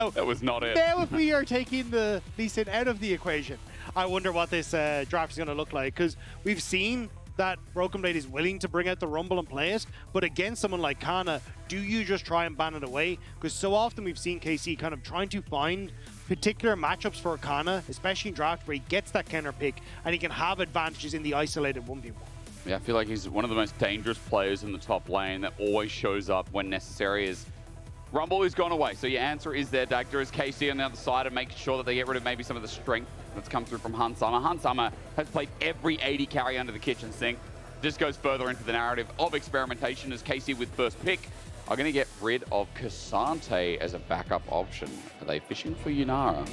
That was not it. Now if we are taking the Lee Sin out of the equation, I wonder what this draft is going to look like, because we've seen that BrokenBlade is willing to bring out the Rumble and play it, but against someone like Canna, do you just try and ban it away? Because so often we've seen KC kind of trying to find particular matchups for Canna, especially in draft where he gets that counter pick and he can have advantages in the isolated 1v1. Yeah, I feel like he's one of the most dangerous players in the top lane that always shows up when necessary. Is Rumble has gone away, so your answer is there, Dagda, is KC on the other side and making sure that they get rid of maybe some of the strength that's come through from Hansama. Hansama has played every AD carry under the kitchen sink. This goes further into the narrative of experimentation as KC with first pick are going to get rid of Cassante as a backup option. Are they fishing for Yunara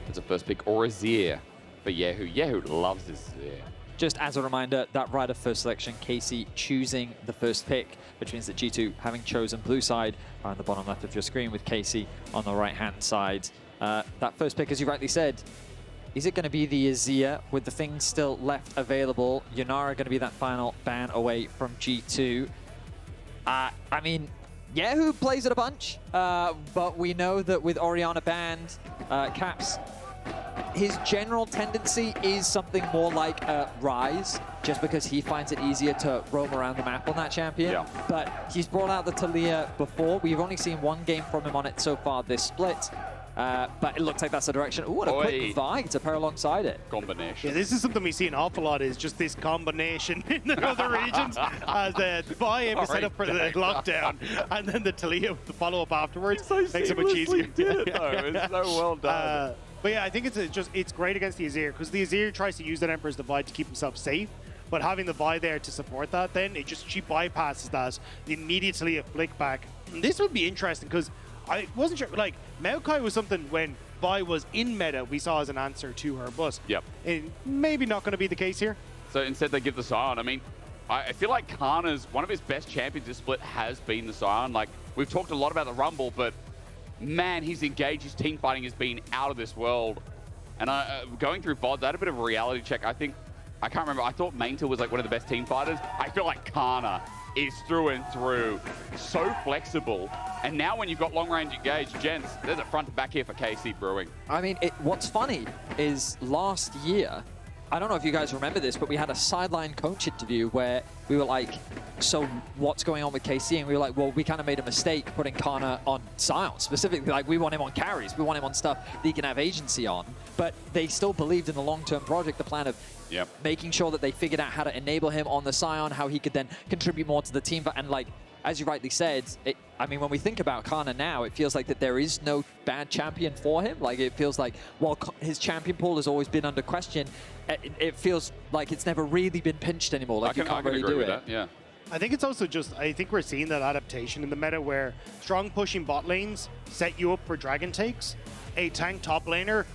as a first pick or Azir for kyeahoo? kyeahoo loves this Azir. Just as a reminder, that right of first selection, KC choosing the first pick, which means that G2, having chosen blue side, are on the bottom left of your screen with KC on the right-hand side. That first pick, as you rightly said, is it going to be the Azir with the things still left available? Yunara going to be that final ban away from G2. I mean, kyeahoo plays it a bunch, but we know that with Orianna banned, Caps, his general tendency is something more like Rise, just because he finds it easier to roam around the map on that champion. Yeah. But he's brought out the Taliyah before. We've only seen one game from him on it so far this split. But it looks like that's the direction. Ooh, and a quick Vi to pair alongside it. Combination. Yeah, this is something we see an awful lot, is just this combination in the other regions as the Vi was set up for the lockdown, and then the Taliyah with the follow-up afterwards makes it much easier. Did it, though. It's so well done. But yeah, I think it's great against the Azir, because the Azir tries to use that Emperor's Divide to keep himself safe, but having the Vi there to support that, then she bypasses that, immediately a flick back. And this would be interesting, because I wasn't sure, like, Maokai was something when Vi was in meta we saw as an answer to her, but maybe not going to be the case here. So instead they give the Sion. I mean, I feel like Canna's, one of his best champions this split has been the Sion. Like, we've talked a lot about the Rumble, but man, he's engaged, his team fighting has been out of this world. And going through VODs, I had a bit of a reality check. I can't remember, I thought Maintil was like one of the best team fighters. I feel like Canna is through and through, so flexible. And now when you've got long range engaged, gents, there's a front to back here for KC Brewing. I mean, what's funny is last year, I don't know if you guys remember this, but we had a sideline coach interview where we were like, so what's going on with KC? And we were like, well, we kind of made a mistake putting Canna on Sion specifically. Like, we want him on carries. We want him on stuff that he can have agency on. But they still believed in the long-term project, the plan of making sure that they figured out how to enable him on the Sion, how he could then contribute more to the team. And like, as you rightly said, I mean, when we think about Canna now, it feels like that there is no bad champion for him. Like, it feels like while his champion pool has always been under question, it feels like it's never really been pinched anymore. Like, you can't really do it. That, yeah. I think it's also just, I think we're seeing that adaptation in the meta where strong pushing bot lanes set you up for dragon takes. A tank top laner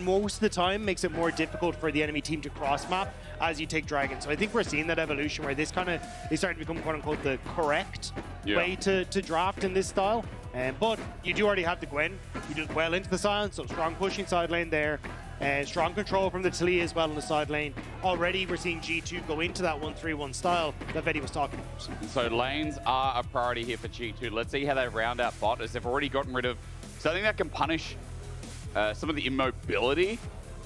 most of the time makes it more difficult for the enemy team to cross map as you take dragon. So I think we're seeing that evolution where this kind of is starting to become quote unquote the correct way to draft in this style. But you do already have the Gwen. You did well into the Sion, so strong pushing side lane there. Strong control from the Taliyah as well on the side lane. Already we're seeing G2 go into that 1-3-1 style that Vedius was talking about. So lanes are a priority here for G2. Let's see how they round out bot, as they've already gotten rid of something that can punish some of the immobility.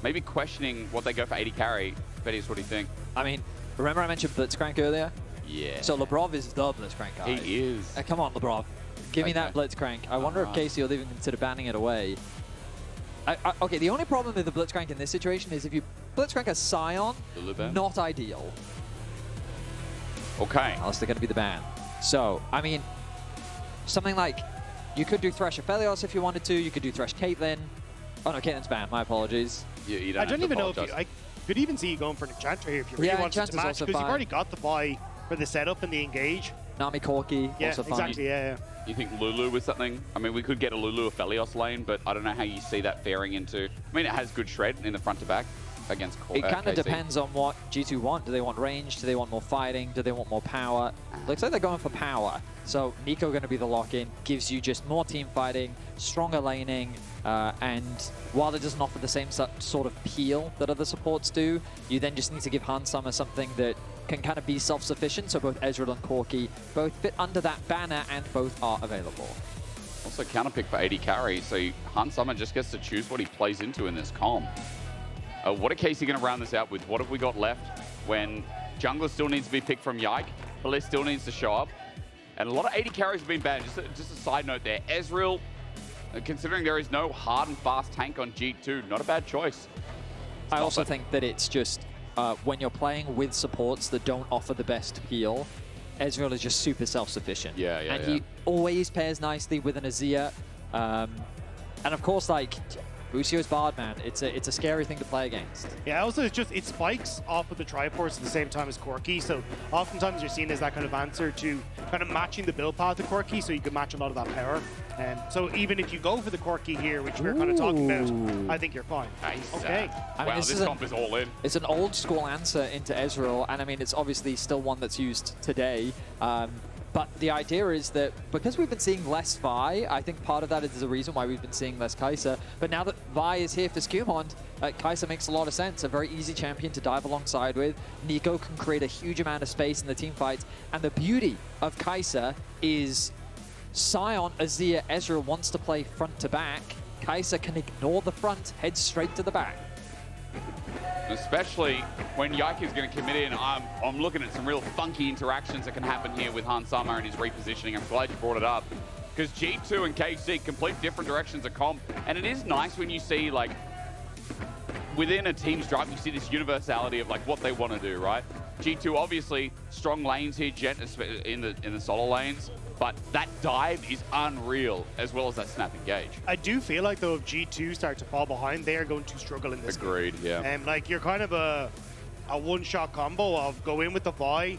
Maybe questioning what they go for 80 carry. Vedius, what do you think? I mean, remember I mentioned Blitzcrank earlier? Yeah. So Labrov is the Blitzcrank guy. He is. Come on, Labrov. Give me that Blitzcrank. I wonder if KC will even consider banning it away. Okay, the only problem with the Blitzcrank in this situation is if you Blitzcrank a Sion, not ideal. Okay. Alistair going to be the ban. So, I mean, something like, you could do Thresh Aphelios if you wanted to, you could do Thresh Caitlyn. Oh no, Caitlin's banned, my apologies. You I don't even know if I could even see you going for an Enchanter here if you really wanted to match, because you've already got the buy for the setup and the engage. Nami Corki, also fine. Exactly, yeah. You think Lulu with something? I mean, we could get a Lulu Aphelios lane, but I don't know how you see that faring into... I mean, it has good shred in the front to back against It kind of depends on what G2 want. Do they want range? Do they want more fighting? Do they want more power? Looks like they're going for power. So Neeko going to be the lock-in, gives you just more team fighting, stronger laning, and while it doesn't offer the same sort of peel that other supports do, you then just need to give Hansama something that can kind of be self-sufficient. So both Ezreal and Corki both fit under that banner and both are available. Also counter pick for AD carry, so Summer just gets to choose what he plays into in this comp. What are KC going to round this out with? What have we got left when jungler still needs to be picked from Yike, Caliste still needs to show up, and a lot of AD carries have been banned. Just a side note there, Ezreal, considering there is no hard and fast tank on G2, not a bad choice. I also think that it's just when you're playing with supports that don't offer the best heal, Ezreal is just super self-sufficient. And he always pairs nicely with an Azir. And of course, like, Busio's Bard, man, it's a scary thing to play against. Yeah, also it's just, it spikes off of the Triforce at the same time as Corki, so oftentimes you're seen as that kind of answer to kind of matching the build path to Corki, so you can match a lot of that power. And so even if you go for the Corki here, which we're kind of talking about, I think you're fine. Nice. Okay. I mean, wow, this comp is all in. It's an old school answer into Ezreal, and I mean, it's obviously still one that's used today. But the idea is that because we've been seeing less Vi, I think part of that is the reason why we've been seeing less Kai'Sa. But now that Vi is here for SkewMond, Kai'Sa makes a lot of sense. A very easy champion to dive alongside with. Neeko can create a huge amount of space in the team fights. And the beauty of Kai'Sa is Sion, Azir, Ezreal wants to play front to back. Kai'Sa can ignore the front, head straight to the back. Especially when Yike is going to commit in. I'm looking at some real funky interactions that can happen here with Summer and his repositioning. I'm glad you brought it up, because G2 and KC complete different directions of comp, and it is nice when you see, like, within a team's drive, you see this universality of like what they want to do, right? G2 obviously strong lanes here, Jet in the solo lanes. But that dive is unreal, as well as that snap engage. I do feel like, though, if G2 start to fall behind, they are going to struggle in this Agreed, game. yeah. Like, you're kind of a one-shot combo of go in with the Vi,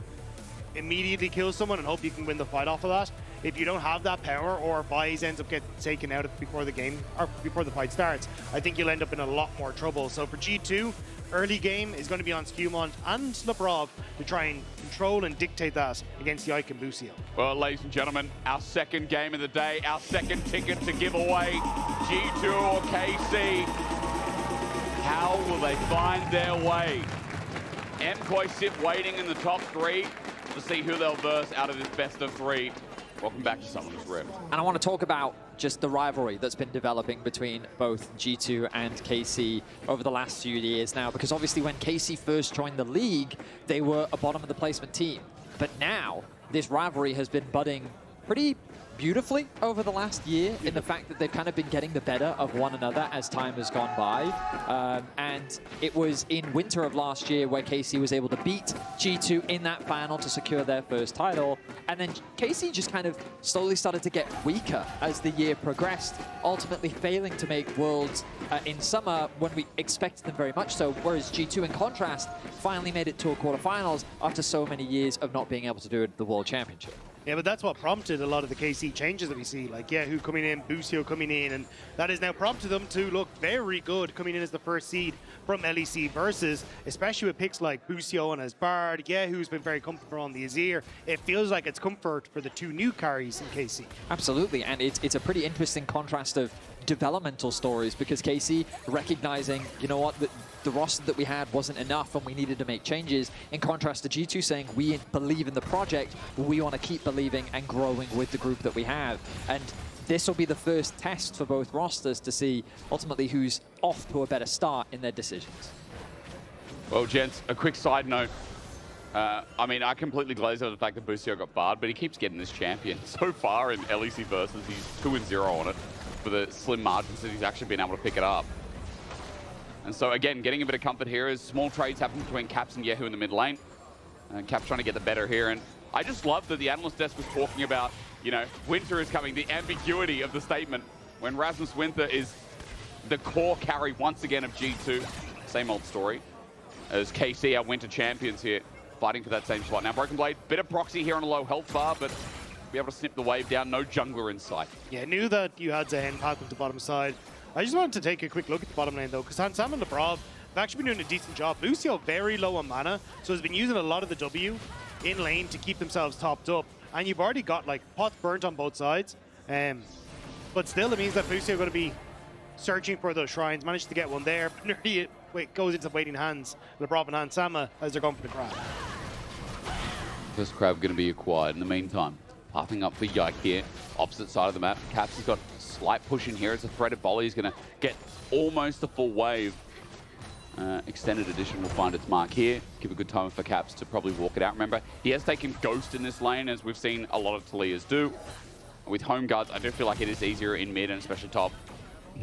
immediately kill someone, and hope you can win the fight off of that. If you don't have that power, or Vi ends up getting taken out before the game, or before the fight starts, I think you'll end up in a lot more trouble. So for G2, early game is going to be on SkewMond and Labrov to try and control and dictate that against Yike and Busio. Well, ladies and gentlemen, our second game of the day, our second ticket to give away, G2 or KC. How will they find their way? Mkoi sit waiting in the top three to see who they'll verse out of this best of three. Welcome back to Summoner's Rift. And I want to talk about just the rivalry that's been developing between both G2 and KC over the last few years now, because obviously when KC first joined the league, they were a bottom of the placement team. But now, this rivalry has been budding pretty beautifully over the last year in the fact that they've kind of been getting the better of one another as time has gone by. And it was in winter of last year where KC was able to beat G2 in that final to secure their first title. And then KC just kind of slowly started to get weaker as the year progressed, ultimately failing to make Worlds in summer when we expected them very much so, whereas G2 in contrast finally made it to a quarterfinals after so many years of not being able to do it at the World Championship. Yeah, but that's what prompted a lot of the KC changes that we see, like kyeahoo coming in, Busio coming in, and that has now prompted them to look very good coming in as the first seed from LEC Versus, especially with picks like Busio on his Bard. kyeahoo's been very comfortable on the Azir. It feels like it's comfort for the two new carries in KC. Absolutely, and it's a pretty interesting contrast of developmental stories, because KC recognizing, you know what, the roster that we had wasn't enough and we needed to make changes, in contrast to G2 saying we believe in the project, we want to keep believing and growing with the group that we have. And this will be the first test for both rosters to see ultimately who's off to a better start in their decisions. Well, gents, a quick side note. I mean, I completely glaze over the fact that Busio got barred, but he keeps getting this champion. So far in LEC Versus, he's 2-0 on it for the slim margins that he's actually been able to pick it up. And so again, getting a bit of comfort here as small trades happen between Caps and kyeahoo in the mid lane. And Caps trying to get the better here. And I just love that the analyst desk was talking about, you know, winter is coming, the ambiguity of the statement, when Rasmus Winter is the core carry once again of G2. Same old story as KC, our winter champions here, fighting for that same spot. Now BrokenBlade, bit of proxy here on a low health bar, but be able to snip the wave down, no jungler in sight. Yeah, knew that you had Zaahen path with the bottom side. I just wanted to take a quick look at the bottom lane though, because Sam and Labrov have actually been doing a decent job. Busio very low on mana, so has been using a lot of the W in lane to keep themselves topped up. And you've already got like pots burnt on both sides. But still it means that Busio are going to be searching for those shrines. Managed to get one there, but nearly it goes into waiting hands. Labrov and Sama as they're going for the crab. First crab going to be acquired in the meantime. Popping up for Yike here. Opposite side of the map. Caps has got a slight push in here as a threaded volley is going to get almost a full wave. Extended edition will find its mark here. Give a good time for Caps to probably walk it out. Remember, he has taken Ghost in this lane, as we've seen a lot of Taliyahs do. With home guards, I do feel like it is easier in mid and especially top.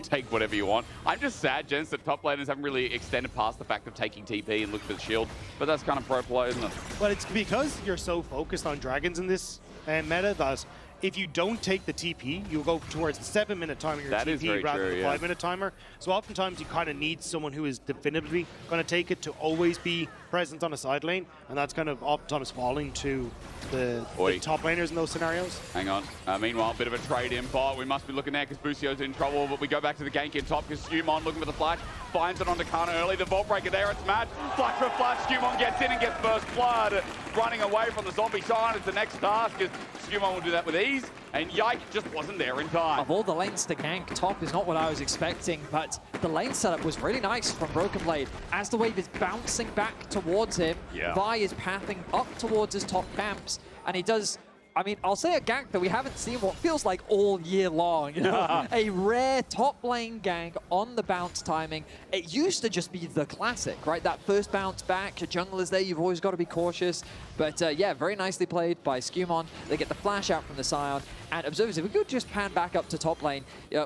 Take whatever you want. I'm just sad, gents, that top laners haven't really extended past the fact of taking TP and looking for the shield. But that's kind of pro play, isn't it? Well, it's because you're so focused on dragons in this meta that if you don't take the TP, you'll go towards the 7-minute timer your TP rather than the 5-minute timer. So oftentimes you kind of need someone who is definitively going to take it to always be present on a side lane, and that's kind of oftentimes falling to the top laners in those scenarios. Hang on. Meanwhile, a bit of a trade in bot. We must be looking there because Busio's in trouble, but we go back to the gank in top because SkewMond looking for the flash, finds it onto Canna early. The Vault Breaker there, it's Matt. Flash for flash. SkewMond gets in and gets first blood. Running away from the zombie Sion is the next task because SkewMond will do that with ease, and Yike just wasn't there in time. Of all the lanes to gank, top is not what I was expecting, but the lane setup was really nice from BrokenBlade. As the wave is bouncing back towards him, Vi is pathing up towards his top camps, and he does, I mean, I'll say a gank that we haven't seen what feels like all year long. You know? A rare top lane gank on the bounce timing. It used to just be the classic, right? That first bounce back, a jungler's there, you've always got to be cautious. But yeah, very nicely played by SkewMond. They get the flash out from the Sion. And observers, if we could just pan back up to top lane,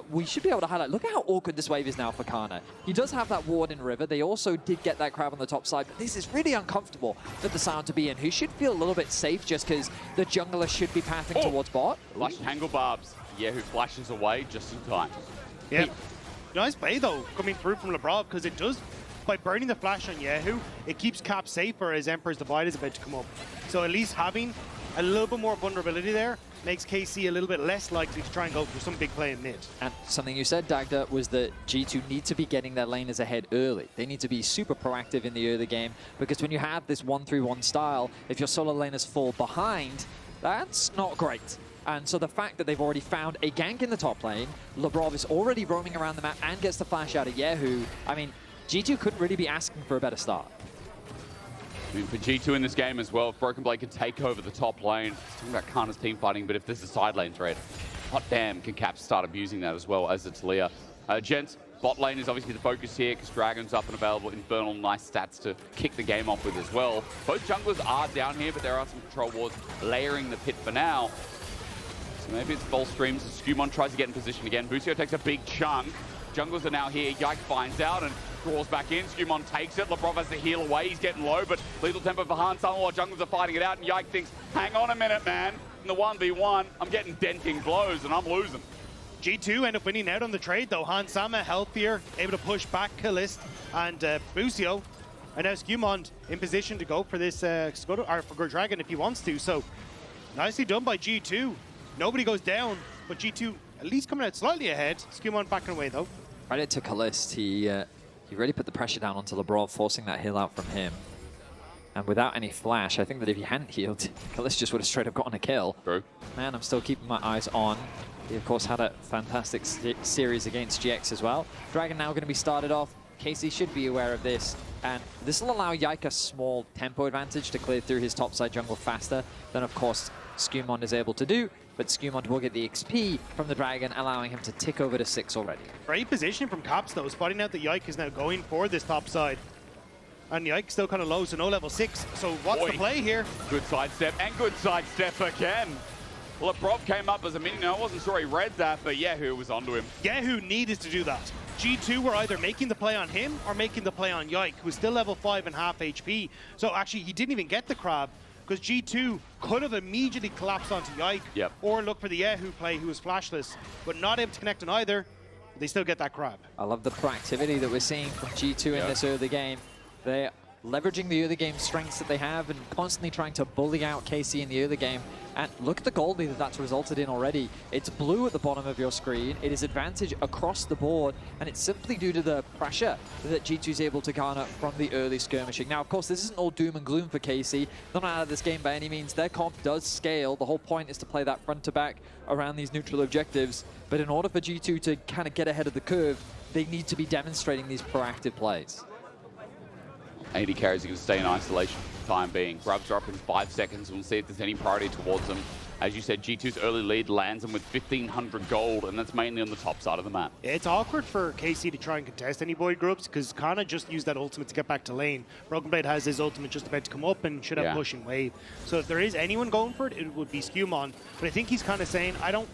we should be able to highlight, look at how awkward this wave is now for Canna. He does have that ward in river. They also did get that crab on the top side, but this is really uncomfortable for the Sion to be in, who should feel a little bit safe just because the jungler should be pathing towards bot. Flash tangle barbs. Yeah, who flashes away just in time. Yeah. Nice play though, coming through from Labrov, because it does, by burning the flash on kyeahoo, it keeps Cap safer as Emperor's Divide is about to come up. So at least having a little bit more vulnerability there makes KC a little bit less likely to try and go for some big play in mid. And something you said, Dagda, was that G2 need to be getting their laners ahead early. They need to be super proactive in the early game, because when you have this 1-3-1 style, if your solo laners fall behind, that's not great. And so the fact that they've already found a gank in the top lane, Labrov is already roaming around the map and gets the flash out of kyeahoo, I mean, G2 couldn't really be asking for a better start. I mean, for G2 in this game as well, if BrokenBlade can take over the top lane, it's talking about Canna's team fighting, but if there's a side lane threat, hot damn, can Caps start abusing that as well as the Taliyah. Gents, bot lane is obviously the focus here because Dragon's up and available. Infernal, nice stats to kick the game off with as well. Both junglers are down here, but there are some control wards layering the pit for now. So maybe it's false streams. SkewMond tries to get in position again. Busio takes a big chunk. Junglers are now here. Yike finds out and draws back in. SkewMond takes it. Labrov has to heal away. He's getting low, but lethal tempo for Han Sama while junglers are fighting it out. And Yike thinks, hang on a minute, man. In the 1v1, I'm getting denting blows and I'm losing. G2 end up winning out on the trade though. Han Sama healthier, able to push back Caliste and Busio. And now SkewMond in position to go for this for Dragon if he wants to. So nicely done by G2. Nobody goes down, but G2 at least coming out slightly ahead. SkewMond backing away though. Credit to Caliste. He really put the pressure down onto Labrov, forcing that heal out from him. And without any flash, I think that if he hadn't healed, Caliste just would have straight up gotten a kill. True. Man, I'm still keeping my eyes on. He, of course, had a fantastic series against GX as well. Dragon now going to be started off. KC should be aware of this. And this will allow Yike a small tempo advantage to clear through his topside jungle faster than, of course, SkewMond is able to do. But SkewMond will get the XP from the Dragon, allowing him to tick over to 6 already. Great position from Caps though, spotting out that Yike is now going for this top side. And Yike still kind of low, so no level 6. So what's the play here? Good sidestep and good sidestep again. Labrov came up as a minion. I wasn't sure he read that, but kyeahoo was onto him. kyeahoo needed to do that. G2 were either making the play on him or making the play on Yike, who's still level 5 and half HP. So actually, he didn't even get the crab, because G2 could have immediately collapsed onto Yike or look for the kyeahoo play, who was flashless, but not able to connect on either. They still get that crab. I love the proactivity that we're seeing from G2 in this early game. They're leveraging the early game strengths that they have and constantly trying to bully out KC in the early game. And look at the gold lead that that's resulted in already. It's blue at the bottom of your screen. It is advantage across the board, and it's simply due to the pressure that G2 is able to garner from the early skirmishing. Now, of course, this isn't all doom and gloom for KC. They're not out of this game by any means. Their comp does scale. The whole point is to play that front to back around these neutral objectives. But in order for G2 to kind of get ahead of the curve, they need to be demonstrating these proactive plays. AD carries are going to stay in isolation for the time being. Grubs are up in 5 seconds. We'll see if there's any priority towards them. as you said, G2's early lead lands them with 1,500 gold, and that's mainly on the top side of the map. It's awkward for KC to try and contest any void groups because Canna just used that ultimate to get back to lane. BrokenBlade has his ultimate just about to come up and should have pushing wave. So if there is anyone going for it, it would be SkewMond. But I think he's kind of saying, I don't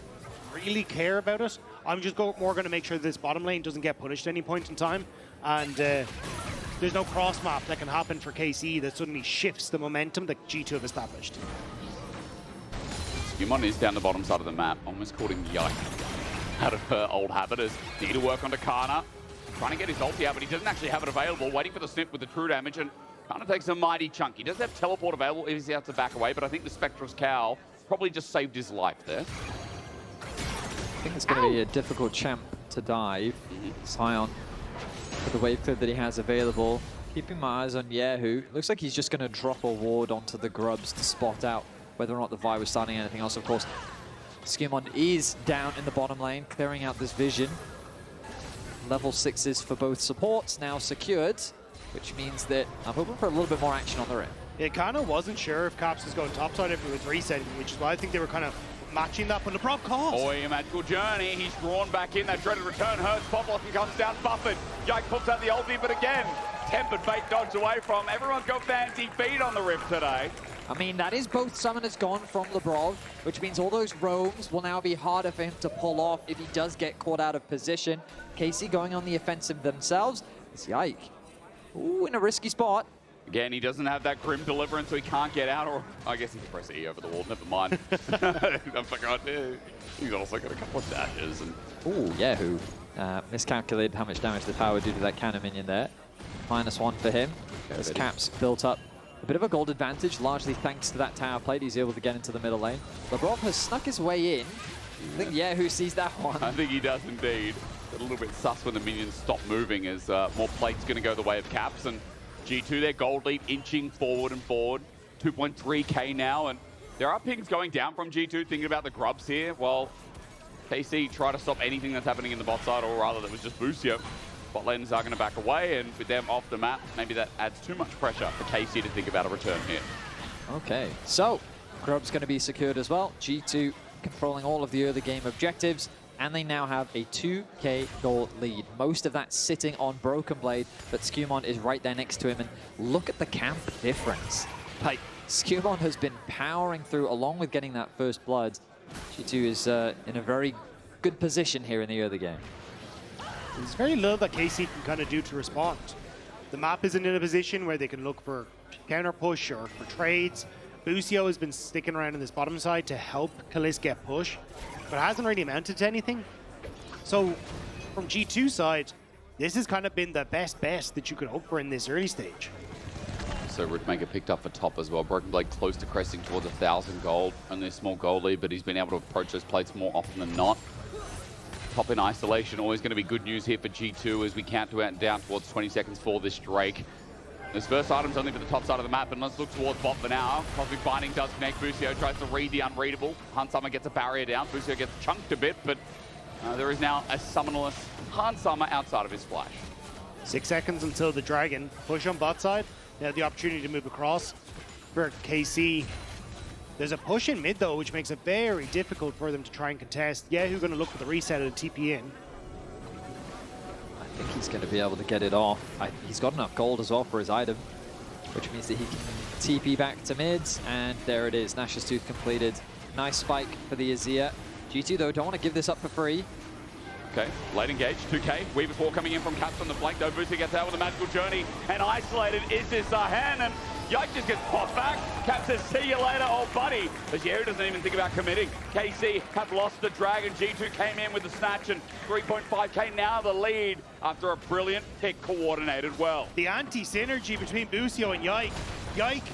really care about it. I'm just more going to make sure this bottom lane doesn't get punished at any point in time. And there's no cross map that can happen for KC that suddenly shifts the momentum that G2 have established. SkewMond is down the bottom side of the map, almost caught him Yike out of her old habit. As need to work onto Canna, trying to get his ulti out, but he doesn't actually have it available, waiting for the snip with the true damage, and Canna takes a mighty chunk. He does have teleport available if he has to back away, but I think the Spectral's Cowl probably just saved his life there. I think it's going to be a difficult champ to dive. Sion, with the wave clear that he has available. Keeping my eyes on kyeahoo. Looks like he's just going to drop a ward onto the grubs to spot out whether or not the Vi was starting anything else. Of course, SkewMond is down in the bottom lane, clearing out this vision. Level 6s for both supports now secured, which means that I'm hoping for a little bit more action on the rim. Yeah, Canna wasn't sure if Caps was going topside if it was resetting, which is why I think they were kind of matching that, but Labrov calls. Boy, a magical journey. He's drawn back in. That dreaded return hurts. Pop-Lock comes down buffered. Yike puts out the ulti, but again, tempered fate dodged away from. Everyone's got fancy feet on the rip today. I mean, that is both summoners gone from Labrov, which means all those roams will now be harder for him to pull off if he does get caught out of position. KC going on the offensive themselves. It's Yike. Ooh, in a risky spot. Again, he doesn't have that Grim Deliverance, so he can't get out, or I guess he can press E over the wall, never mind. I forgot. He's also got a couple of dashes. And ooh, kyeahoo. Miscalculated how much damage the tower would do to that Canna minion there. -1 for him. As Caps built up a bit of a gold advantage, largely thanks to that tower plate. He's able to get into the middle lane. Labrov has snuck his way in. I think kyeahoo sees that one. I think he does indeed. A little bit sus when the minions stop moving, as more plate's going to go the way of Caps, and G2, their gold lead inching forward and forward. 2.3k now, and there are pings going down from G2, thinking about the grubs here. Well, KC try to stop anything that's happening in the bot side, or rather that was just Busio. Bot lanes are going to back away, and with them off the map, maybe that adds too much pressure for KC to think about a return here. Okay, so grub's going to be secured as well. G2 controlling all of the early game objectives, and they now have a 2k gold lead. Most of that sitting on BrokenBlade, but SkewMond is right there next to him, and look at the camp difference. Like, SkewMond has been powering through along with getting that first blood. G2 is in a very good position here in the early game. There's very little that KC can kind of do to respond. The map isn't in a position where they can look for counter push or for trades. Busio has been sticking around in this bottom side to help Caliste get push, but it hasn't really amounted to anything. So from G2 side, this has kind of been the best that you could hope for in this early stage. So Rootmaker picked up for top as well. BrokenBlade close to cresting towards 1,000 gold. Only a small gold lead, but he's been able to approach those plates more often than not. Top in isolation, always going to be good news here for G2 as we count down towards 20 seconds for this Drake. This first item's only for the top side of the map, and let's look towards bot for now. Cosmic Binding does connect. Busio tries to read the unreadable. Hansama gets a barrier down. Busio gets chunked a bit, but there is now a summonerless Hansama outside of his flash. 6 seconds until the Dragon push on bot side. They have the opportunity to move across for KC. There's a push in mid though, which makes it very difficult for them to try and contest. kyeahoo going to look for the reset and TP in. I think he's going to be able to get it off. He's got enough gold as well for his item, which means that he can TP back to mids, and there it is. Nash's Tooth completed. Nice spike for the Azir. G2 though don't want to give this up for free. Okay, late engage, 2k. Weaver's War coming in from Caps on the flank, though. Busio gets out with a magical journey, and isolated is this Zaahen, and Yike just gets popped back. Caps says, see you later, old buddy. As Yeri doesn't even think about committing. KC have lost the Dragon. G2 came in with the snatch, and 3.5k now the lead after a brilliant pick coordinated well. The anti-synergy between Busio and Yike. Yike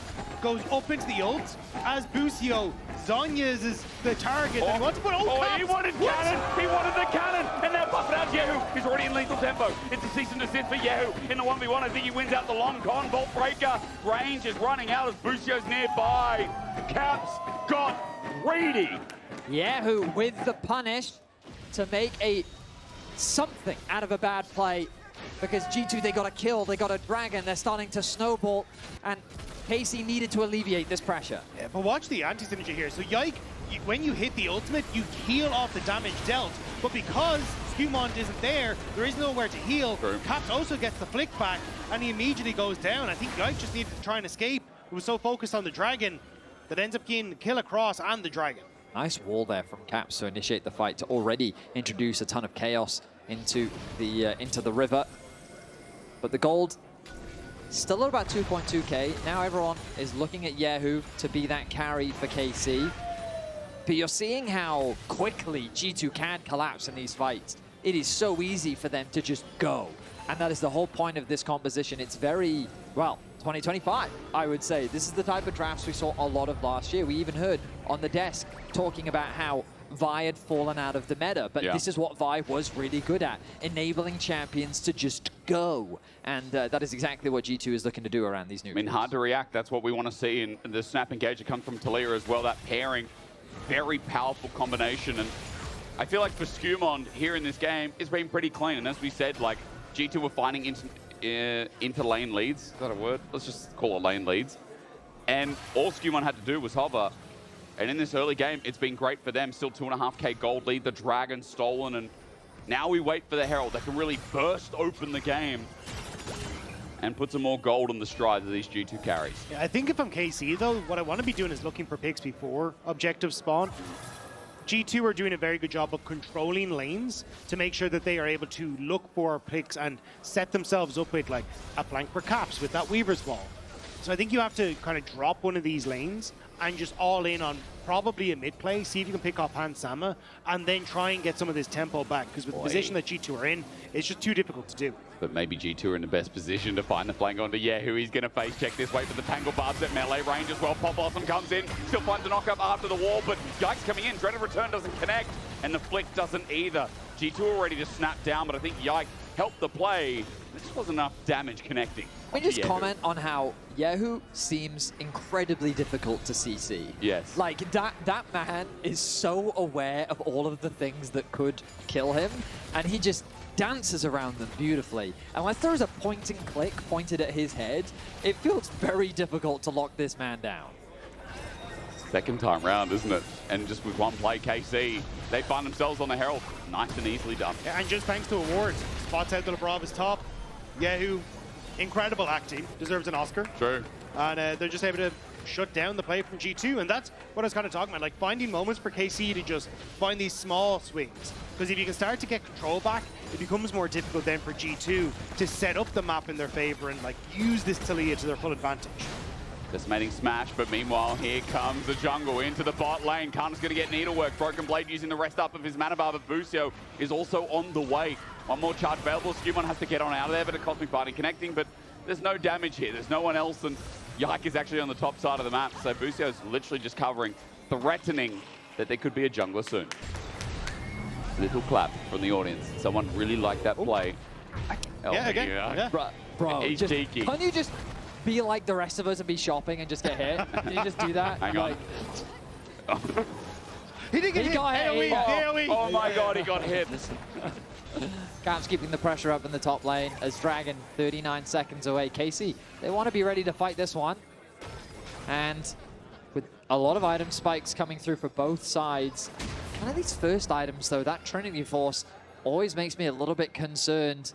goes up into the ult as Busio Zonyas is the target, and he wants to put he wanted cannon! He wanted the cannon! And now buff it out kyeahoo! He's already in lethal tempo. It's a cease and desist for kyeahoo in the 1v1. I think he wins out the long con. Vault Breaker. Range is running out as Busio's nearby. Caps got greedy. kyeahoo with the punish to make something out of a bad play, because G2, they got a kill, they got a dragon, they're starting to snowball, and KC needed to alleviate this pressure. Yeah, but watch the anti-synergy here. So Yike when you hit the ultimate, you heal off the damage dealt. But because SkewMond isn't there, there is nowhere to heal. True. Caps also gets the flick back, and he immediately goes down. I think Yike just needed to try and escape. He was so focused on the dragon that ends up getting the kill across and the dragon. Nice wall there from Caps to initiate the fight, to already introduce a ton of chaos into the river. But the gold still at about 2.2k. Now everyone is looking at kyeahoo to be that carry for KC. But you're seeing how quickly G2 can collapse in these fights. It is so easy for them to just go. And that is the whole point of this composition. It's very, well, 2025, I would say. This is the type of drafts we saw a lot of last year. We even heard on the desk talking about how Vi had fallen out of the meta, but this is what Vi was really good at, enabling champions to just go. And that is exactly what G2 is looking to do around these new rules. Hard to react. That's what we want to see. And the snap engager comes from Taliyah as well. That pairing, very powerful combination. And I feel like for SkewMond here in this game, it's been pretty clean. And as we said, like, G2 were finding inter-lane leads. Is that a word? Let's just call it lane leads. And all SkewMond had to do was hover. And in this early game, it's been great for them. Still 2.5k gold lead, the dragon stolen. And now we wait for the Herald that can really burst open the game and put some more gold on the strides of these G2 carries. Yeah, I think if I'm KC, though, what I want to be doing is looking for picks before objective spawn. G2 are doing a very good job of controlling lanes to make sure that they are able to look for picks and set themselves up with like a flank for Caps with that Weaver's Wall. So I think you have to kind of drop one of these lanes and just all in on probably a mid play, see if you can pick off Hans Sama, and then try and get some of this tempo back, because with the position that G2 are in, it's just too difficult to do. But maybe G2 are in the best position to find the flank onto kyeahoo. He's going to face check this way for the Tangle Barbs at melee range as well. Pop Blossom comes in, still finds a knockup after the wall, but Yike's coming in. Dreaded Return doesn't connect, and the flick doesn't either. G2 are ready to snap down, but I think Yike helped the play. There just wasn't enough damage connecting. Can we just comment on how kyeahoo seems incredibly difficult to CC? Yes. Like, that man is so aware of all of the things that could kill him, and he just dances around them beautifully. And when there's a point and click pointed at his head, it feels very difficult to lock this man down. Second time round, isn't it? And just with one play, KC, they find themselves on the Herald. Nice and easily done. Yeah, and just thanks to awards, spots out the Labrov is top. kyeahoo, incredible acting, deserves an Oscar. True. And they're just able to shut down the play from G2, and that's what I was kind of talking about, like finding moments for KC to just find these small swings. Because if you can start to get control back, it becomes more difficult then for G2 to set up the map in their favor and like use this Taliyah to their full advantage. Decimating smash, but meanwhile here comes the jungle into the bot lane. Canna's going to get needlework. BrokenBlade using the rest up of his mana bar, but Busio is also on the way. One more charge available. SkewMond has to get on out of there, but a Cosmic Fighting connecting, but there's no damage here. There's no one else, and Yike is actually on the top side of the map, so Busio is literally just covering, threatening that there could be a jungler soon. Little clap from the audience. Someone really liked that play. Yeah, again. Yeah. Bro, He's cheeky. Can't you just be like the rest of us and be shopping and just get hit? Can you just do that? Hang on. He didn't get hit. AoE. Oh my god, he got hit. Caps keeping the pressure up in the top lane as Dragon 39 seconds away. KC, they want to be ready to fight this one. And with a lot of item spikes coming through for both sides. Kind of these first items though, that Trinity Force always makes me a little bit concerned.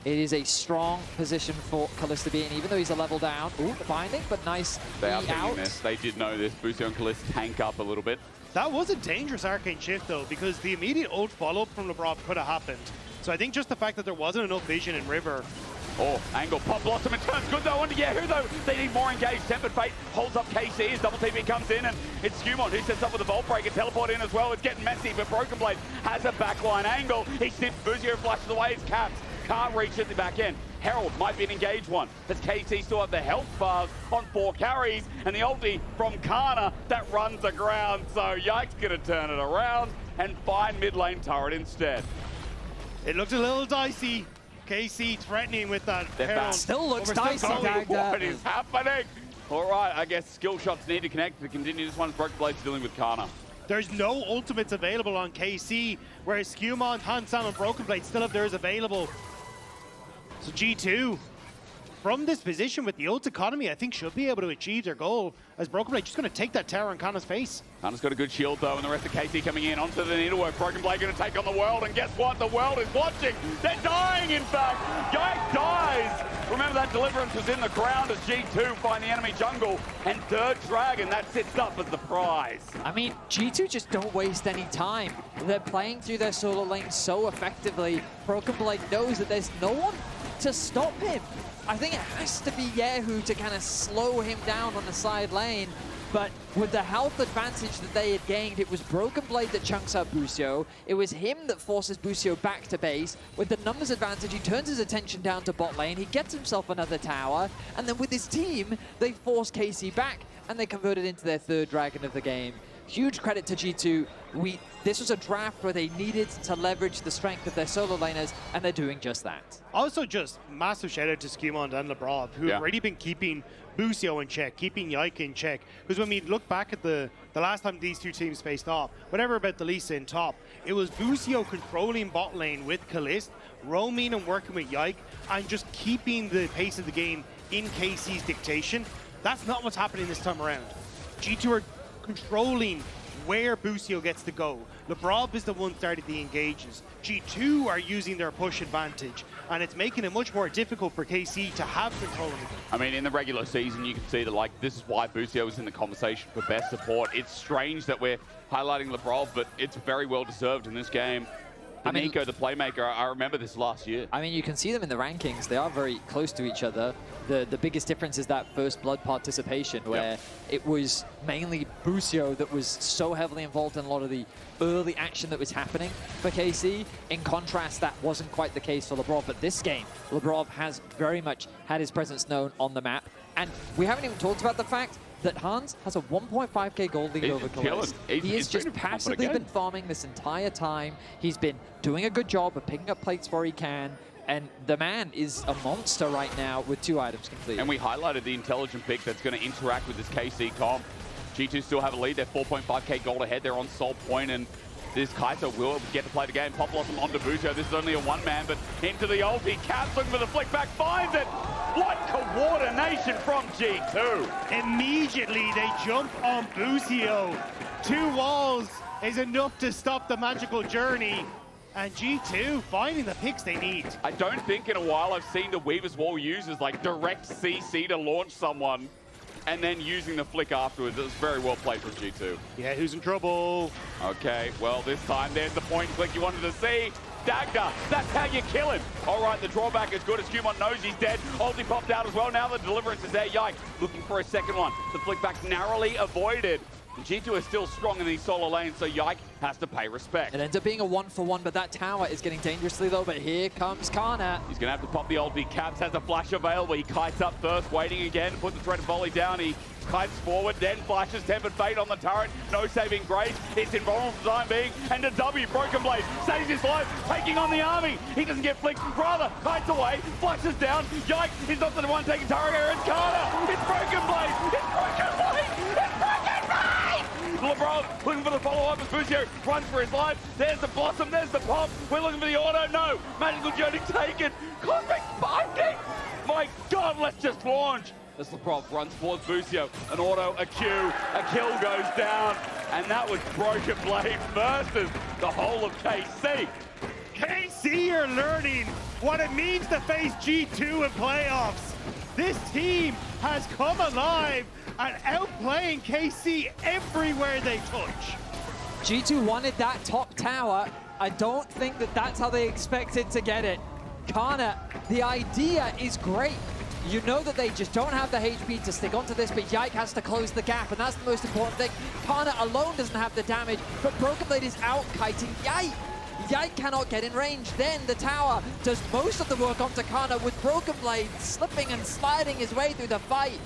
It is a strong position for Caliste to be in, even though he's a level down. Ooh, binding, but nice. They are thinking this. They did know this. Busio and Caliste tank up a little bit. That was a dangerous arcane shift though, because the immediate ult follow-up from Labrov could have happened. So I think just the fact that there wasn't enough vision in River. Oh, angle, Pop Blossom, it turns good though onto kyeahoo though. They need more engaged. Tempered Fate holds up KC as double TP comes in, and it's SkewMond who sets up with a Vault Breaker, teleport in as well. It's getting messy, but BrokenBlade has a backline angle. He snips Busio, flashes away his Caps. Can't reach at the back end. Herald might be an engaged one. Does KC still have the health bars on 4 carries? And the ulti from Canna that runs aground. So Yike's going to turn it around and find mid lane turret instead. It looked a little dicey. KC threatening with that Herald. Still looks Over dicey, Dagda. What is happening? All right, I guess skill shots need to connect to continue this one. BrokenBlade's dealing with Canna. There's no ultimates available on KC, whereas SkewMond, Hansam, and BrokenBlade still have theirs available. So G2 from this position with the ult economy, I think should be able to achieve their goal as BrokenBlade just going to take that tower on Canna's face. Canna's got a good shield though, and the rest of KC coming in onto the needlework. BrokenBlade going to take on the world, and guess what? The world is watching. They're dying, in fact. Yike dies. Remember that deliverance was in the ground as G2 find the enemy jungle, and third dragon, that sits up as the prize. I mean, G2 just don't waste any time. They're playing through their solo lane so effectively. BrokenBlade knows that there's no one to stop him. I think it has to be kyeahoo to kind of slow him down on the side lane. But with the health advantage that they had gained, it was BrokenBlade that chunks up Busio. It was him that forces Busio back to base. With the numbers advantage, he turns his attention down to bot lane. He gets himself another tower. And then with his team, they force KC back, and they converted into their third dragon of the game. Huge credit to G2. This was a draft where they needed to leverage the strength of their solo laners, and they're doing just that. Also, just massive shout out to SkewMond and Labrov, who have already been keeping Busio in check, keeping Yike in check. Because when we look back at the last time these two teams faced off, whatever about the Lisa in top, it was Busio controlling bot lane with Caliste, roaming and working with Yike, and just keeping the pace of the game in KC's dictation. That's not what's happening this time around. G2 are controlling where Busio gets to go. Labrov is the one starting the engages. G2 are using their push advantage, and it's making it much more difficult for KC to have control of the game. I mean, in the regular season, you can see that, like, this is why Busio is in the conversation for best support. It's strange that we're highlighting Labrov, but it's very well deserved in this game. Neeko, the playmaker, I remember this last year. I mean, you can see them in the rankings. They are very close to each other. The biggest difference is that first blood participation, where it was mainly Busio that was so heavily involved in a lot of the early action that was happening for KC. In contrast, that wasn't quite the case for Labrov. But this game, Labrov has very much had his presence known on the map. And we haven't even talked about the fact that Hans has a 1.5k gold lead over Caliste. He has just passively been farming this entire time. He's been doing a good job of picking up plates where he can. And the man is a monster right now with 2 items complete. And we highlighted the intelligent pick that's going to interact with this KC comp. G2 still have a lead. They're 4.5k gold ahead. They're on Sol Point, and this kyeahoo will get to play the game. Pop Blossom onto Busio. This is only a one-man, but into the ulti. Caps looking for the flick back, finds it. What coordination from G2. Immediately, they jump on Busio. 2 walls is enough to stop the magical journey. And G2 finding the picks they need. I don't think in a while I've seen the Weaver's Wall used as like direct CC to launch someone and then using the flick afterwards. It was very well played from G2. Yeah, who's in trouble? Okay, well, this time there's the point click you wanted to see. Dagda, that's how you kill him. All right, the drawback is good as SkewMond knows he's dead. Ulti popped out as well. Now the deliverance is there. Yike looking for a second one. The flick back narrowly avoided. And G2 is still strong in these solo lanes, so Yike has to pay respect. It ends up being a 1-for-1, but that tower is getting dangerously low. But here comes Canna. He's going to have to pop the ulti. Caps has a flash available. He kites up first, waiting again, put the threat of volley down. He kites forward, then flashes Tempered Fate on the turret. No saving grace. It's invulnerable for the time being. And a W, BrokenBlade saves his life, taking on the army. He doesn't get flicked. Rather, kites away, flashes down. Yike, he's not the one taking turret here. It's Canna. It's BrokenBlade. It's BrokenBlade. It's BrokenBlade. Labrov looking for the follow-up as Busio runs for his life. There's the Blossom, there's the pop. We're looking for the auto. No, magical journey taken. Cosmic binding. My God, let's just launch. As Labrov runs towards Busio, an auto, a Q, a kill goes down, and that was BrokenBlade versus the whole of KC. KC are learning what it means to face G2 in playoffs. This team has come alive and outplaying KC everywhere they touch. G2 wanted that top tower. I don't think that that's how they expected to get it. Canna, the idea is great. You know that they just don't have the HP to stick onto this, but Yike has to close the gap, and that's the most important thing. Canna alone doesn't have the damage, but BrokenBlade is out-kiting Yike. Yike cannot get in range. Then the tower does most of the work onto Canna, with BrokenBlade slipping and sliding his way through the fight.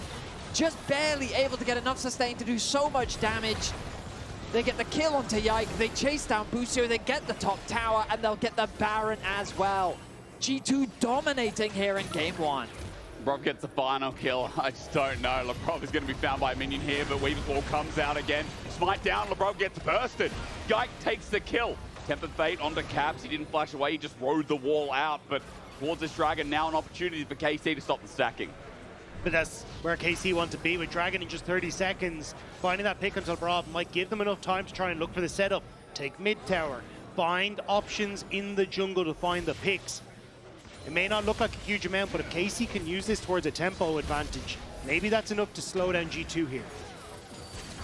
Just barely able to get enough sustain to do so much damage. They get the kill onto Yike, they chase down Busio, they get the top tower, and they'll get the Baron as well. G2 dominating here in game 1. Labrov gets the final kill. I just don't know. Labrov is going to be found by a minion here, but Weaver's Wall comes out again. Smite down, Labrov gets bursted. Yike takes the kill. Tempered Fate onto Caps. He didn't flash away, he just rode the wall out. But towards this Dragon, now an opportunity for KC to stop the stacking. But that's where KC want to be with Dragon in just 30 seconds. Finding that pick until Labrov might give them enough time to try and look for the setup. Take mid tower. Find options in the jungle to find the picks. It may not look like a huge amount, but if KC can use this towards a tempo advantage, maybe that's enough to slow down G2 here.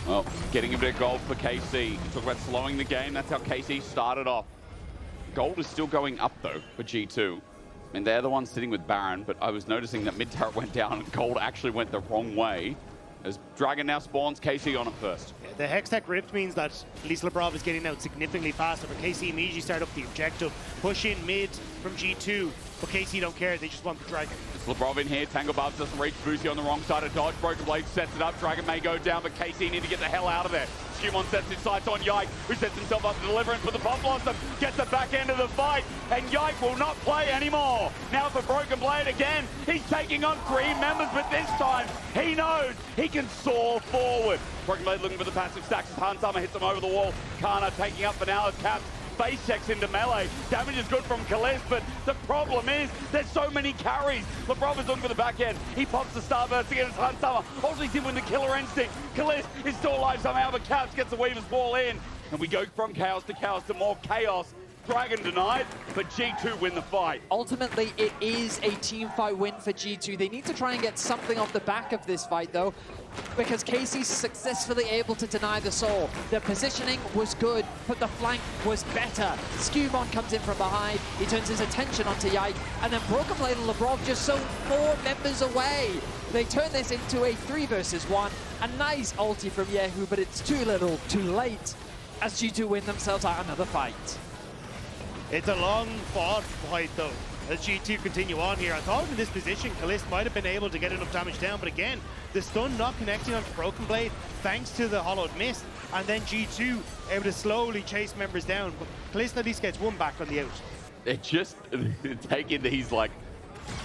Well, getting a bit of gold for KC. Talk about slowing the game. That's how KC started off. Gold is still going up, though, for G2. I mean, they're the ones sitting with Baron, but I was noticing that mid turret went down and gold actually went the wrong way. As Dragon now spawns, KC on it first. Yeah, the Hextech Rift means that at least Labrov is getting out significantly faster, but KC immediately start up the objective. Push in mid from G2, but KC don't care, they just want the Dragon. It's Labrov in here, Tangle Barbs doesn't reach Busio on the wrong side of dodge. BrokenBlade sets it up, Dragon may go down, but KC need to get the hell out of there. SkewMond sets his sights on Yike, who sets himself up to deliverance for the Pop Blossom, gets the back end of the fight, and Yike will not play anymore. Now for BrokenBlade again, he's taking on 3 members, but this time he knows he can soar forward. BrokenBlade looking for the passive stacks as Hansama hits him over the wall. Canna taking up for now as Caps face checks into melee. Damage is good from Caliste, but the problem is there's so many carries. Labrov is looking for the back end. He pops the Starburst against Hansama. Also he's in with the Killer Instinct. Caliste is still alive somehow, but Caps gets the Weaver's Ball in. And we go from chaos to more chaos. Dragon denied, but G2 win the fight. Ultimately, it is a team fight win for G2. They need to try and get something off the back of this fight, though, because KC's successfully able to deny the soul. Their positioning was good, but the flank was better. SkewMond comes in from behind. He turns his attention onto Yike, and then BrokenBlade and Labrov just so 4 members away. They turn this into a 3 versus 1. A nice ulti from kyeahoo, but it's too little, too late, as G2 win themselves out another fight. It's a long fought fight though, as G2 continue on here. I thought in this position, Caliste might have been able to get enough damage down, but again, the stun not connecting onto BrokenBlade thanks to the hollowed mist, and then G2 able to slowly chase members down, but Caliste at least gets 1 back on the out. They're just taking these like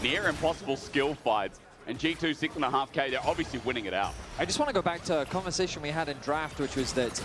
near impossible skill fights, and G2 6.5k, they're obviously winning it out. I just want to go back to a conversation we had in draft, which was that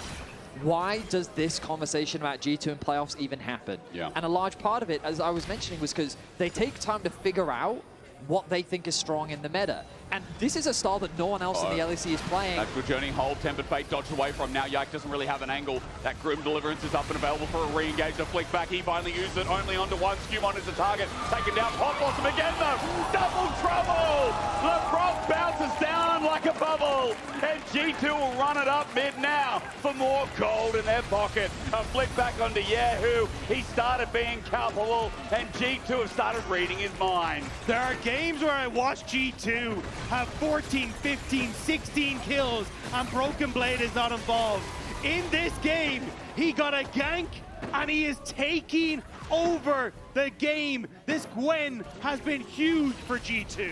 why does this conversation about G2 in playoffs even happen? Yeah. And a large part of it, as I was mentioning, was because they take time to figure out what they think is strong in the meta. And this is a style that no one else in the LEC is playing. That good journey hold, Tempered Fate dodged away from. Now Yike doesn't really have an angle. That Grim Deliverance is up and available for a re-engage. The flick back, he finally used it only onto one. SkewMond is the target. Taken down, Pop Blossom again though. Double trouble! Labrov bounces down like a bubble. And G2 will run it up mid now for more gold in their pocket. A flick back onto kyeahoo. He started being culpable, and G2 have started reading his mind. There are games where I watch G2 have 14, 15, 16 kills, and BrokenBlade is not involved. In this game, he got a gank, and he is taking over the game. This Gwen has been huge for G2.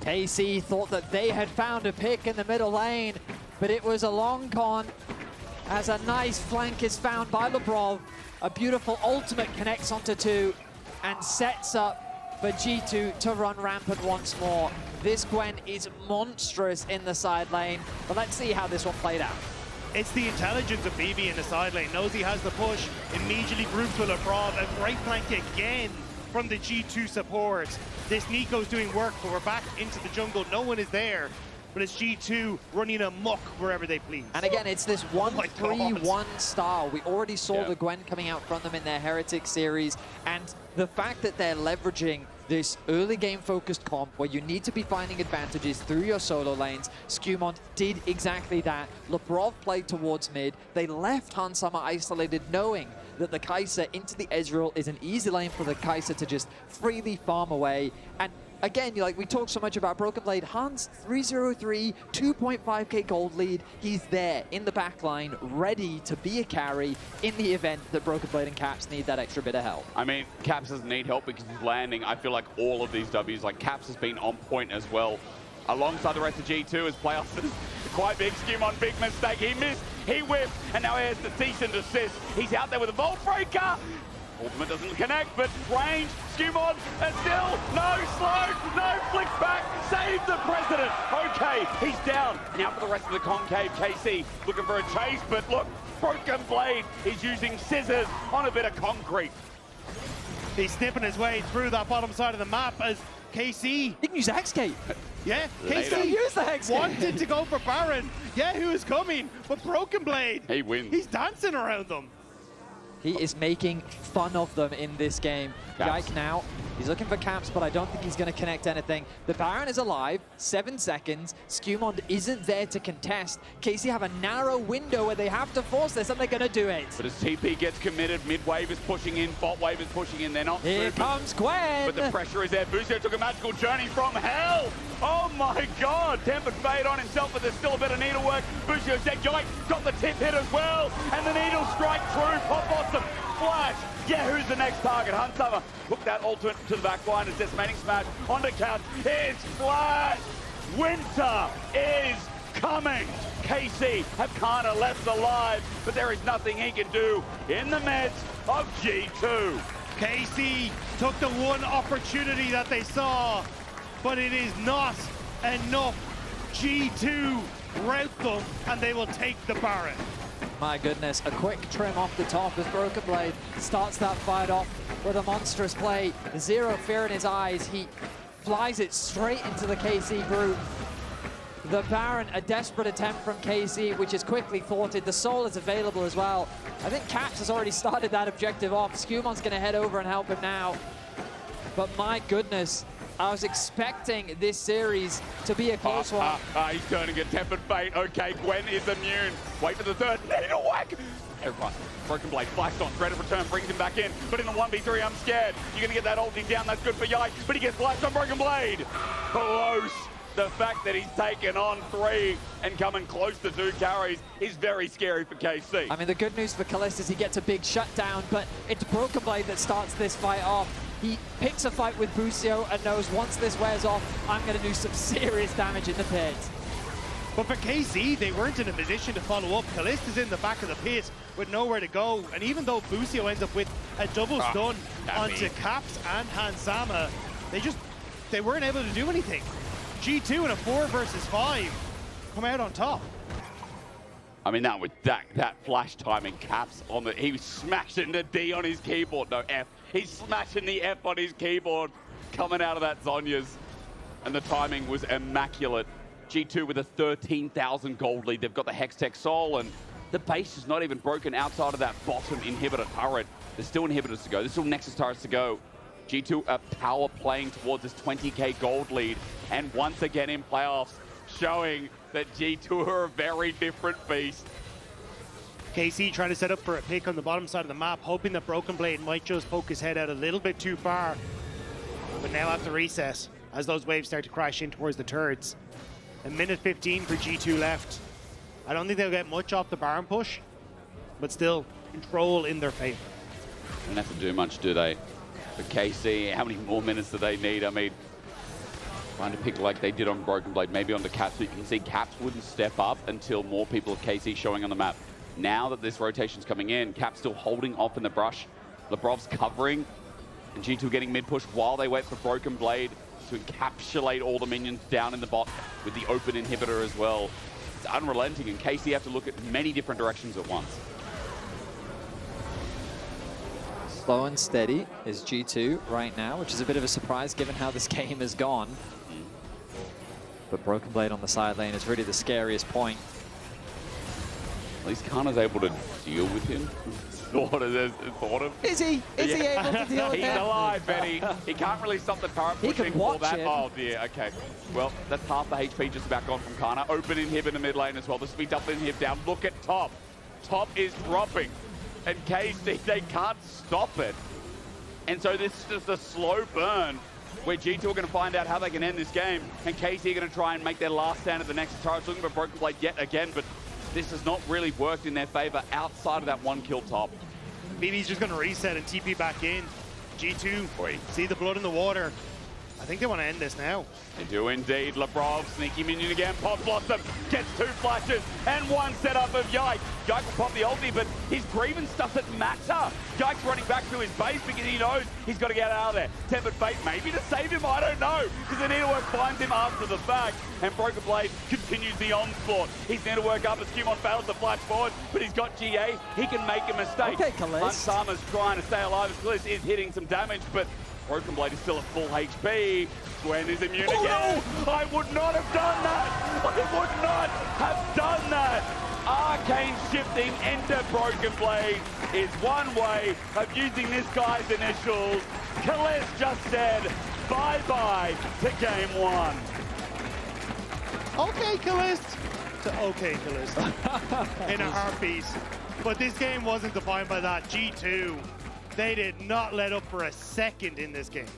KC thought that they had found a pick in the middle lane, but it was a long con, as a nice flank is found by Labrov. A beautiful ultimate connects onto 2 and sets up for G2 to run rampant once more. This Gwen is monstrous in the side lane, but let's see how this one played out. It's the intelligence of BB in the side lane. Knows he has the push, immediately groups with Labrov. A great flank again from the G2 support. This Neeko's doing work, but we're back into the jungle. No one is there, but it's G2 running amok wherever they please. And again, it's this 1-3-1 style. We already saw the Gwen coming out from them in their Heritage series, and the fact that they're leveraging this early game focused comp where you need to be finding advantages through your solo lanes. SkewMond did exactly that. Labrov played towards mid. They left Hansama isolated, knowing that the Kai'Sa into the Ezreal is an easy lane for the Kai'Sa to just freely farm away. And again, we talk so much about BrokenBlade. Hans, 303, 2.5k gold lead. He's there in the back line, ready to be a carry in the event that BrokenBlade and Caps need that extra bit of help. I mean, Caps doesn't need help because he's landing. I feel like all of these Ws, like Caps has been on point as well. Alongside the rest of G2 as playoffs is quite big. SkewMond, big mistake. He missed, he whipped, and now he has the cease and desist. He's out there with a Vault Breaker. Ultimate doesn't connect, but range, SkewMond, and still no slow, no flick back, save the president. Okay, he's down. Now for the rest of the concave, KC looking for a chase, but look, BrokenBlade is using scissors on a bit of concrete. He's snipping his way through that bottom side of the map as KC. He can use Hexgate. Yeah, Later. KC Use the Hexgate. wanted to go for Baron. Kyeahoo is coming, but BrokenBlade. He wins. He's dancing around them. He is making fun of them in this game. Caps. Yike now. He's looking for caps, but I don't think he's going to connect anything. The Baron is alive, 7 seconds. SkewMond isn't there to contest. KC have a narrow window where they have to force this, and they're going to do it. But as TP gets committed, mid wave is pushing in, bot wave is pushing in. They're not Here super, comes Gwen. but the pressure is there. Busio took a magical journey from hell. Oh my God, Tempered Fade on himself, but there's still a bit of needlework. Busio said, Yike got the tip hit as well, and the needle strike true. Pop Bottom, flash. Yeah, who's the next target? Hunsummer hook that ultimate to the back line. It's decimating smash onto couch. It's flash. Winter is coming. KC have Canna left alive, but there is nothing he can do in the midst of G2. KC took the one opportunity that they saw, but it is not enough. G2 rout them, and they will take the Baron. My goodness, a quick trim off the top as BrokenBlade starts that fight off with a monstrous play. Zero fear in his eyes. He flies it straight into the KC group. The Baron, a desperate attempt from KC, which is quickly thwarted. The soul is available as well. I think Caps has already started that objective off. SkewMond's going to head over and help him now. But my goodness, I was expecting this series to be a close one. He's turning a Tempered Fate. Okay, Gwen is immune. Wait for the third. Needle whack. Everyone, BrokenBlade flashed on. Threat of return brings him back in. But in the 1v3, I'm scared. You're going to get that ulting down. That's good for Yike. But he gets flashed on BrokenBlade. Close. The fact that he's taken on 3 and coming close to 2 carries is very scary for KC. I mean, the good news for Caliste is he gets a big shutdown, but it's BrokenBlade that starts this fight off. He picks a fight with Busio and knows once this wears off, I'm going to do some serious damage in the pit. But for KC, they weren't in a position to follow up. Caliste is in the back of the pit with nowhere to go. And even though Busio ends up with a double stun onto Caps and Hansama, they weren't able to do anything. G2 in a 4 versus 5 come out on top. I mean, that with that flash timing, Caps on the, he was smashing the D on his keyboard, no F. He's smashing the F on his keyboard coming out of that Zhonya's. And the timing was immaculate. G2 with a 13,000 gold lead. They've got the Hextech Soul, and the base is not even broken outside of that bottom inhibitor turret. There's still inhibitors to go. There's still Nexus turrets to go. G2 are power playing towards this 20k gold lead. And once again in playoffs, showing that G2 are a very different beast. KC trying to set up for a pick on the bottom side of the map, hoping that BrokenBlade might just poke his head out a little bit too far. But now have to reset as those waves start to crash in towards the turrets. A minute 15 for G2 left. I don't think they'll get much off the Baron push, but still control in their favor. Don't have to do much, do they? For KC, how many more minutes do they need? I mean, trying to pick like they did on BrokenBlade, maybe on the Caps, but you can see Caps wouldn't step up until more people of KC showing on the map. Now that this rotation's coming in, Caps still holding off in the brush. Labrov's covering, and G2 getting mid-push while they wait for BrokenBlade to encapsulate all the minions down in the bot with the open inhibitor as well. It's unrelenting, and KC have to look at many different directions at once. Slow and steady is G2 right now, which is a bit of a surprise given how this game has gone. But BrokenBlade on the side lane is really the scariest point. At least Canna's able to deal with him. Thought of. Is he? Is he able to deal with He's him? alive, Benny. He can't really stop the turret He pushing can for watch that. him. Oh dear, okay. Well, that's half the HP just about gone from Canna. Open inhib in the mid lane as well. The speed up inhib down. Look at top. Top is dropping. And KC, they can't stop it. And so this is just a slow burn where G2 are going to find out how they can end this game. And KC are going to try and make their last stand at the next turret. Looking for BrokenBlade yet again, but this has not really worked in their favor outside of that one kill top. Maybe he's just going to reset and TP back in. G2, see the blood in the water. I think they want to end this now. They do indeed. Labrov, sneaky minion again. Pop Blossom gets 2 flashes and 1 setup of Yike. Yike will pop the ulti, but his grievance doesn't matter. Yike's running back to his base because he knows he's got to get out of there. Tempered Fate maybe to save him, I don't know, because the Needlework finds him after the fact, and BrokenBlade continues the onslaught. He's Needlework up as SkewMond fails to flash forward, but he's got GA. He can make a mistake. Okay, Caliste. Unsama's trying to stay alive as Caliste is hitting some damage, but BrokenBlade is still at full HP. Gwen is immune again. No! I would not have done that. I would not have done that. Arcane shifting into BrokenBlade is one way of using this guy's initials. Caliste just said bye-bye to game one. Okay, Caliste. Okay, Caliste. In a heartbeat. But this game wasn't defined by that. G2, they did not let up for a second in this game.